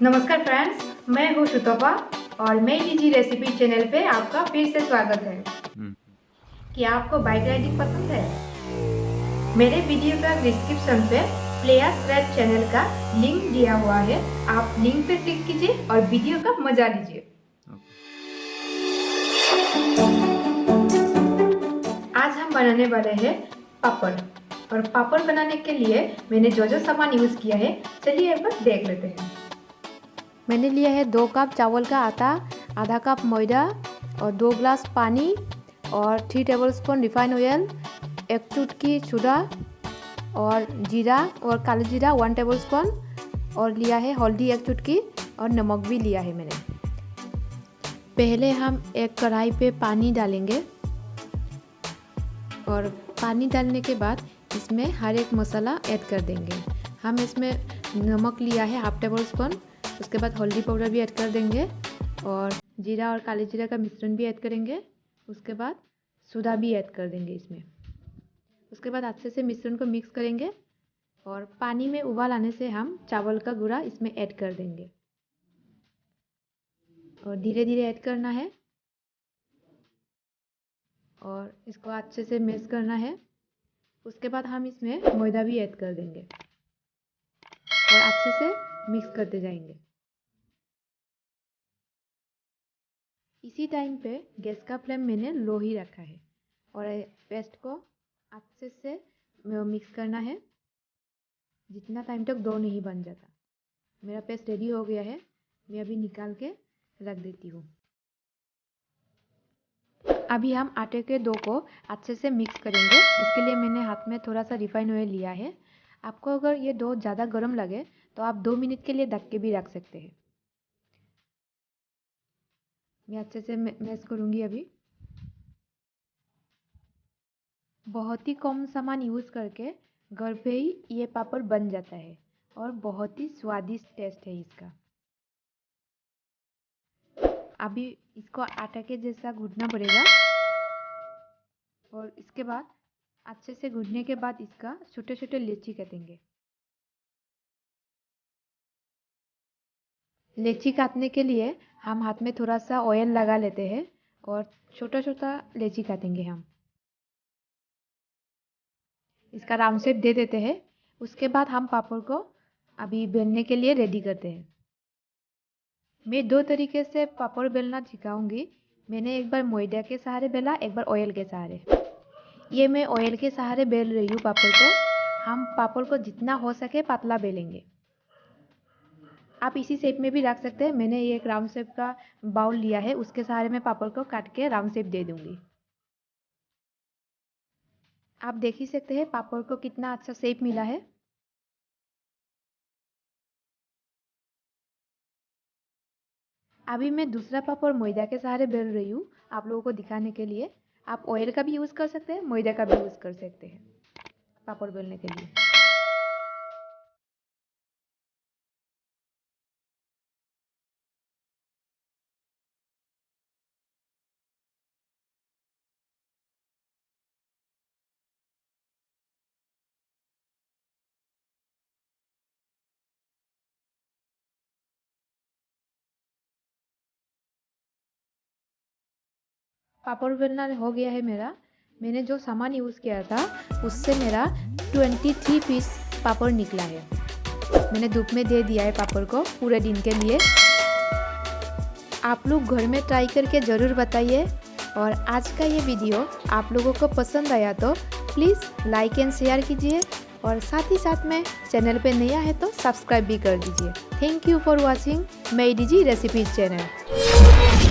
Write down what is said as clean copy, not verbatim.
नमस्कार फ्रेंड्स, मैं हूँ शुतोपा और मेरी जी रेसिपी चैनल पे आपका फिर से स्वागत है। क्या आपको बाइक राइडिंग पसंद है? मेरे वीडियो का डिस्क्रिप्शन पे प्लेयर्स रेड चैनल का लिंक दिया हुआ है, आप लिंक पे क्लिक कीजिए और वीडियो का मजा लीजिए। आज हम बनाने वाले हैं पापड़, और पापड़ बनाने के लिए मैंने जो सामान यूज किया है चलिए एक बार देख लेते हैं। मैंने लिया है 2 कप चावल का आटा, आधा कप मैदा और 2 ग्लास पानी और 3 टेबलस्पून रिफाइंड ऑयल, 1 चुटकी सोडा और जीरा और काली जीरा 1 टेबलस्पून, और लिया है हल्दी 1 चुटकी और नमक भी लिया है मैंने। पहले हम एक कढ़ाई पे पानी डालेंगे और पानी डालने के बाद इसमें हर एक मसाला ऐड कर देंगे। हम इसमें नमक लिया है 1/2 टेबलस्पून, उसके बाद हल्दी पाउडर भी ऐड कर देंगे और जीरा और काली जीरा का मिश्रण भी ऐड करेंगे। उसके बाद सोडा भी ऐड कर देंगे इसमें। उसके बाद अच्छे से मिश्रण को मिक्स करेंगे और पानी में उबाल आने से हम चावल का गुड़ा इसमें ऐड कर देंगे और धीरे धीरे ऐड करना है और इसको अच्छे से मिक्स करना है। उसके बाद हम इसमें मैदा भी ऐड कर देंगे और अच्छे से मिक्स करते जाएंगे। इसी टाइम पे गैस का फ्लेम मैंने लो ही रखा है और पेस्ट को अच्छे से मिक्स करना है जितना टाइम तक डो नहीं बन जाता। मेरा पेस्ट रेडी हो गया है, मैं अभी निकाल के रख देती हूँ। अभी हम आटे के डो को अच्छे से मिक्स करेंगे। इसके लिए मैंने हाथ में थोड़ा सा रिफाइंड ऑयल लिया है। आपको अगर ये डो ज़्यादा गर्म लगे तो आप 2 मिनट के लिए ढक के भी रख सकते हैं। मैं अच्छे से मैश करूँगी अभी। बहुत ही कम सामान यूज़ करके घर पे ही ये पापड़ बन जाता है और बहुत ही स्वादिष्ट टेस्ट है इसका। अभी इसको आटा के जैसा गूंथना पड़ेगा और इसके बाद अच्छे से गूंथने के बाद इसका छोटे छोटे लेची काटेंगे। लेची काटने के लिए हम हाथ में थोड़ा सा ऑयल लगा लेते हैं और छोटा छोटा लेची काटेंगे हम। इसका राउंड शेप दे देते हैं। उसके बाद हम पापड़ को अभी बेलने के लिए रेडी करते हैं। मैं 2 तरीके से पापड़ बेलना सिखाऊंगी। मैंने एक बार मैदा के सहारे बेला, एक बार ऑयल के सहारे। ये मैं ऑयल के सहारे बेल रही हूँ पापड़ को। हम पापड़ को जितना हो सके पतला बेलेंगे। आप इसी शेप में भी रख सकते हैं। मैंने ये एक राउंड शेप का बाउल लिया है, उसके सहारे मैं पापड़ को काट के राउंड शेप दे दूंगी। आप देख ही सकते हैं पापड़ को कितना अच्छा शेप मिला है। अभी मैं दूसरा पापड़ मैदा के सहारे बेल रही हूँ आप लोगों को दिखाने के लिए। आप ऑयल का भी यूज़ कर सकते हैं, मैदा का भी यूज़ कर सकते हैं पापड़ बेलने के लिए। पापड़ बेलना हो गया है मेरा। मैंने जो सामान यूज़ किया था उससे मेरा 23 पीस पापड़ निकला है। मैंने धूप में दे दिया है पापड़ को पूरे दिन के लिए। आप लोग घर में ट्राई करके ज़रूर बताइए। और आज का ये वीडियो आप लोगों को पसंद आया तो प्लीज़ लाइक एंड शेयर कीजिए और साथ ही साथ में चैनल पे नया है तो सब्सक्राइब भी कर दीजिए। थैंक यू फॉर वॉचिंग मेरी जी रेसिपी चैनल।